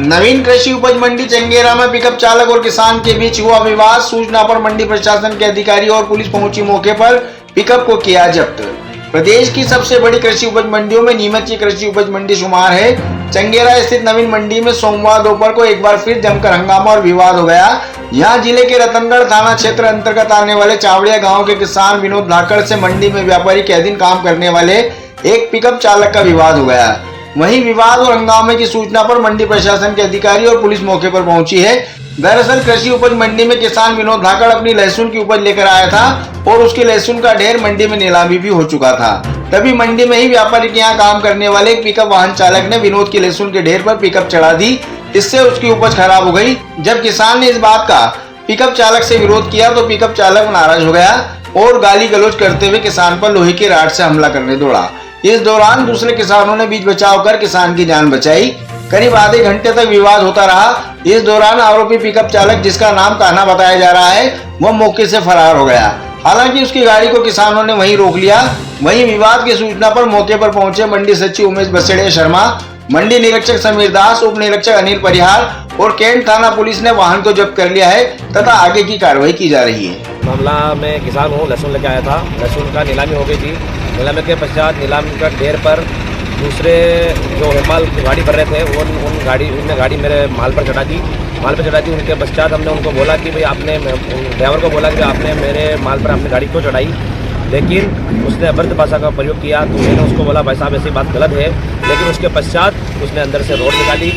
नवीन कृषि उपज मंडी चंगेरा में पिकअप चालक और किसान के बीच हुआ विवाद। सूचना पर मंडी प्रशासन के अधिकारी और पुलिस पहुंची मौके पर पिकअप को किया जब्त। प्रदेश की सबसे बड़ी कृषि उपज मंडियों में नीमच की कृषि उपज मंडी शुमार है। चंगेरा स्थित नवीन मंडी में सोमवार दोपहर को एक बार फिर जमकर हंगामा और विवाद हो गया। यहां जिले के रतनगढ़ थाना क्षेत्र अंतर्गत आने वाले चावड़िया गांव के किसान विनोद धाकड़ से मंडी में व्यापारी के अधीन काम करने वाले एक पिकअप चालक का विवाद हो गया। वहीं विवाद और हंगामे की सूचना पर मंडी प्रशासन के अधिकारी और पुलिस मौके पर पहुंची है। दरअसल कृषि उपज मंडी में किसान विनोद धाकड़ अपनी लहसुन की उपज लेकर आया था और उसकी लहसुन का ढेर मंडी में नीलामी भी हो चुका था। तभी मंडी में ही व्यापारी के यहाँ काम करने वाले एक पिकअप वाहन चालक ने विनोद की लहसुन के ढेर पर पिकअप चढ़ा दी। इससे उसकी उपज खराब हो गई। जब किसान ने इस बात का पिकअप चालक से विरोध किया तो पिकअप चालक नाराज हो गया और गाली गलौज करते हुए किसान पर लोहे की राड से हमला करने दौड़ा। इस दौरान दूसरे किसानों ने बीच बचाव कर किसान की जान बचाई। करीब आधे घंटे तक विवाद होता रहा। इस दौरान आरोपी पिकअप चालक, जिसका नाम कान्हा बताया जा रहा है, वह मौके से फरार हो गया। हालांकि उसकी गाड़ी को किसानों ने वहीं रोक लिया। वहीं विवाद की सूचना पर मौके पर पहुंचे मंडी सचिव उमेश बसेड़िया शर्मा, मंडी निरीक्षक समीर दास, उप निरीक्षक अनिल परिहार और कैंट थाना पुलिस ने वाहन को जब्त कर लिया है तथा आगे की कार्रवाई की जा रही है। मामला में किसान हूँ, लहसुन लेके आया था। लहसुन का नीलामी हो गई थी। नीलामी के पश्चात नीलामी का ढेर पर दूसरे जो हेमाल गाड़ी भर रहे थे उनने गाड़ी मेरे माल पर चढ़ा दी। उनके पश्चात हमने उनको बोला कि भाई आपने ड्राइवर को बोला कि आपने मेरे माल पर अपनी गाड़ी क्यों चढ़ाई, लेकिन उसने अभद्र भाषा का प्रयोग किया। तो मैंने उसको बोला भाई साहब ऐसी बात गलत है। लेकिन उसके पश्चात उसने अंदर से रोड निकाली,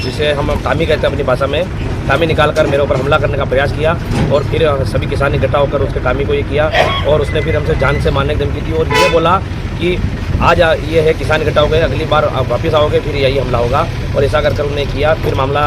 जिसे हम टामी कहते हैं अपनी भाषा में, टामी निकालकर मेरे ऊपर हमला करने का प्रयास किया। और फिर सभी किसान इकट्ठा होकर उसके टामी को ये किया और उसने फिर हमसे जान से मारने की धमकी दी और ये बोला कि आज ये है किसान इकट्ठा हो गए, अगली बार आप वापस आओगे फिर यही हमला होगा। और ऐसा कर उन्होंने किया। फिर मामला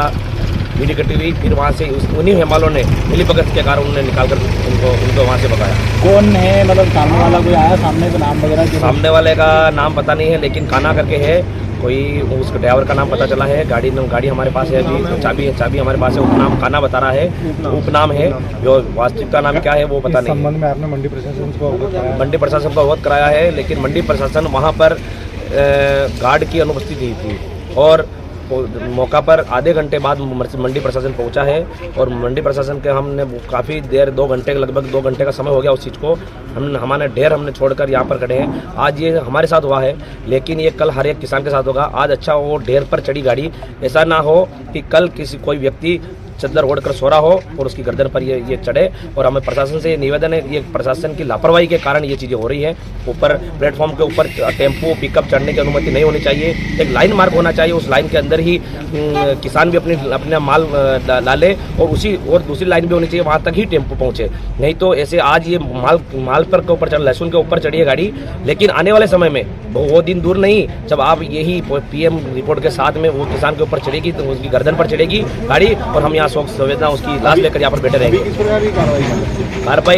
वीडियो कटी हुई। फिर वहाँ से उन्हीं हेमालों ने मिली भगत के कारण उन्होंने निकालकर उनको वहाँ से भगाया। कौन है, मतलब सामने वाला कोई आया सामने का नाम वगैरह? सामने वाले का नाम पता नहीं है, लेकिन कान्हा करके है कोई, उसके ड्राइवर का नाम पता चला है। गाड़ी हमारे पास है अभी, तो चाबी हमारे पास है। उपनाम कान्हा बता रहा है, उपनाम है। जो वास्तविक का नाम क्या है वो पता नहीं। संबंध में आपने मंडी प्रशासन को अवगत कराया है, लेकिन मंडी प्रशासन वहाँ पर गार्ड की अनुपस्थिति थी और मौका पर आधे घंटे बाद मंडी प्रशासन पहुंचा है। और मंडी प्रशासन के हमने काफ़ी देर, 2 घंटे, लगभग 2 घंटे का समय हो गया उस चीज़ को। हमारे ढेर हमने छोड़कर यहाँ पर खड़े हैं। आज ये हमारे साथ हुआ है, लेकिन ये कल हर एक किसान के साथ होगा। आज अच्छा वो ढेर पर चढ़ी गाड़ी, ऐसा ना हो कि कल कोई व्यक्ति चद्दर ओढ़कर सो रहा हो और उसकी गर्दन पर ये चढ़े। और हमें प्रशासन से निवेदन है, ये प्रशासन की लापरवाही के कारण ये चीज़ें हो रही है। ऊपर प्लेटफॉर्म के ऊपर टेम्पो पिकअप चढ़ने की अनुमति नहीं होनी चाहिए। एक लाइन मार्क होना चाहिए, उस लाइन के अंदर ही किसान भी अपना माल डाले और दूसरी लाइन भी होनी चाहिए, वहाँ तक ही टेम्पो पहुँचे। नहीं तो ऐसे आज ये माल पर के ऊपर चढ़, लहसुन के ऊपर चढ़ी है गाड़ी। लेकिन आने वाले समय में वो दिन दूर नहीं जब आप यही PM रिपोर्ट के साथ में वो किसान के ऊपर चढ़ेगी तो उसकी गर्दन पर चढ़ेगी गाड़ी और हम यहाँ शोक संवेदना उसकी लाश लेकर यहाँ पर बैठे रहेंगे।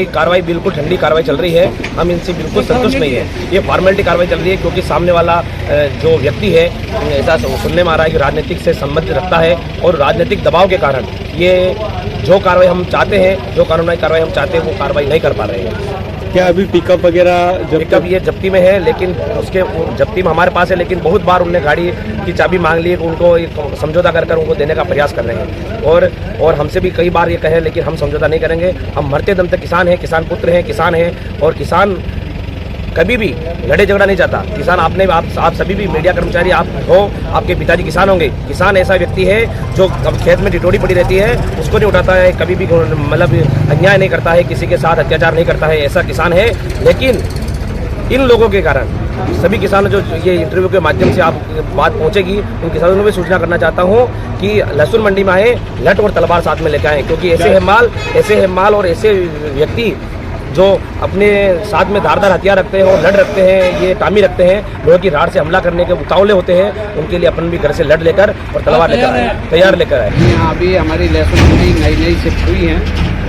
कार्रवाई बिल्कुल ठंडी कार्रवाई चल रही है। हम इनसे बिल्कुल संतुष्ट नहीं है। ये फॉर्मेलिटी कार्रवाई चल रही है क्योंकि सामने वाला जो व्यक्ति है, ऐसा सुनने में आ रहा है कि राजनीतिक से संबंध रखता है और राजनीतिक दबाव के कारण ये जो कार्रवाई हम चाहते हैं, जो कानूनी कार्रवाई हम चाहते हैं, वो कार्रवाई नहीं कर पा रहे हैं। क्या अभी पिकअप वगैरह पिकअप ये जब्ती में है, लेकिन उसके जब्ती में हमारे पास है, लेकिन बहुत बार उनने गाड़ी की चाबी मांग ली, उनको समझौता कर उनको देने का प्रयास कर रहे हैं। और हमसे भी कई बार ये कहे, लेकिन हम समझौता नहीं करेंगे। हम मरते दम तक किसान हैं, किसान पुत्र हैं, किसान हैं और किसान कभी भी लड़े झगड़ा नहीं चाहता। किसान आप सभी भी मीडिया कर्मचारी आप हो, आपके पिताजी किसान होंगे। किसान ऐसा व्यक्ति है जो खेत में टिटोड़ी पड़ी रहती है, उसको नहीं उठाता है, कभी भी मतलब अन्याय नहीं करता है, किसी के साथ अत्याचार नहीं करता है, ऐसा किसान है। लेकिन इन लोगों के कारण सभी किसानों जो ये इंटरव्यू के माध्यम से आप बात पहुंचेगी, उन किसानों को भी सूचना करना चाहता हूं कि लहसुन मंडी में आए, लठ और तलवार साथ में लेकर आए, क्योंकि ऐसे हेमाल और ऐसे व्यक्ति जो अपने साथ में धारदार हथियार रखते हैं और लड़ रखते हैं, ये टामी रखते हैं, लोगों की राड से हमला करने के उतावले होते हैं, उनके लिए अपन भी घर से लड़ लेकर और तलवार तैयार लेकर आए। यहाँ अभी हमारी लहसुन मंडी नई शिफ्ट हुई है।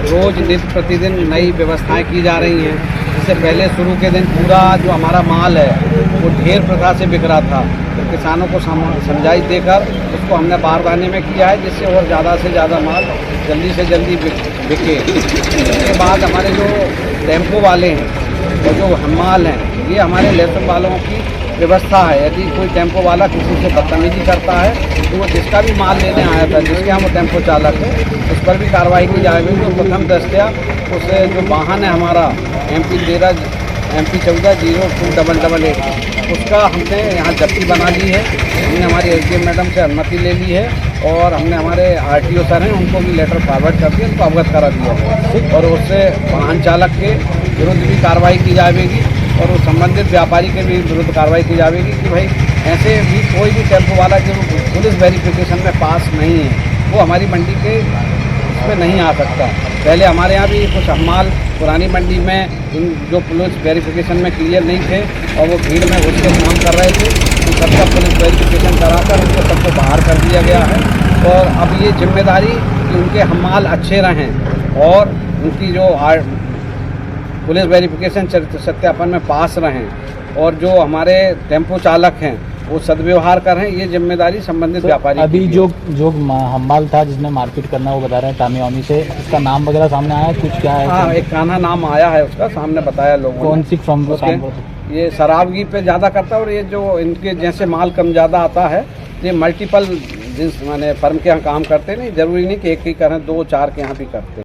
रोज नित्य प्रतिदिन नई व्यवस्थाएं की जा रही हैं। इससे पहले शुरू के दिन पूरा जो हमारा माल है वो ढेर प्रकार से बिक रहा था, तो किसानों को समझाइश देकर उसको हमने बारदाने में किया है, जिससे और ज़्यादा से ज़्यादा माल जल्दी से जल्दी बिके। इसके बाद हमारे जो टेम्पो वाले हैं और जो हमाल हैं, ये हमारे लहसुन वालों की व्यवस्था है। यदि कोई टेम्पो वाला किसी से बदतमीजी करता है तो वो जिसका भी माल लेने आया था, जिसके यहाँ वो टेम्पो चालक है, उस पर भी कार्रवाई की जाएगी। तो प्रथम दृष्टया उस जो वाहन है हमारा MP 140288 उसका हमने यहाँ जब्ती बना ली है। हमने हमारी SDM मैडम से अनुमति ले ली है और हमने हमारे RTO सर हैं उनको भी लेटर फॉरवर्ड कर दिया, उनको अवगत करा दिया है और उससे वाहन चालक के विरुद्ध भी कार्रवाई की जाएगी और उस संबंधित व्यापारी के भी विरुद्ध कार्रवाई की जाएगी कि भाई ऐसे भी कोई भी टेम्पो वाला जो पुलिस वेरिफिकेशन में पास नहीं है वो हमारी मंडी के इसमें नहीं आ सकता। पहले हमारे यहाँ भी कुछ माल पुरानी मंडी में इन जो पुलिस वेरिफिकेशन में क्लियर नहीं थे और वो भीड़ में घुस के काम कर रहे थे, उन सबका पुलिस वेरिफिकेशन कराकर उनको सबको बाहर कर दिया गया है। और अब ये जिम्मेदारी कि उनके माल अच्छे रहें और उनकी जो पुलिस वेरिफिकेशन सत्यापन में पास रहें और जो हमारे टेम्पो चालक हैं वो सदव्यवहार कर रहे हैं, ये जिम्मेदारी संबंधित व्यापारी अभी जो हम्माल था जिसने मारपीट करना वो बता रहे हैं टामी से, उसका नाम वगैरह सामने आया कुछ? क्या है? हाँ, एक कान्हा नाम आया है उसका, सामने बताया लोगों ने। कौन सी फॉर्म? ये शराबगी पे ज़्यादा करता है और ये जो इनके जैसे माल कम ज़्यादा आता है ये मल्टीपल जिस माने फर्म के यहाँ काम करते नहीं, जरूरी नहीं कि एक ही करें, 2-4 के यहाँ भी करते।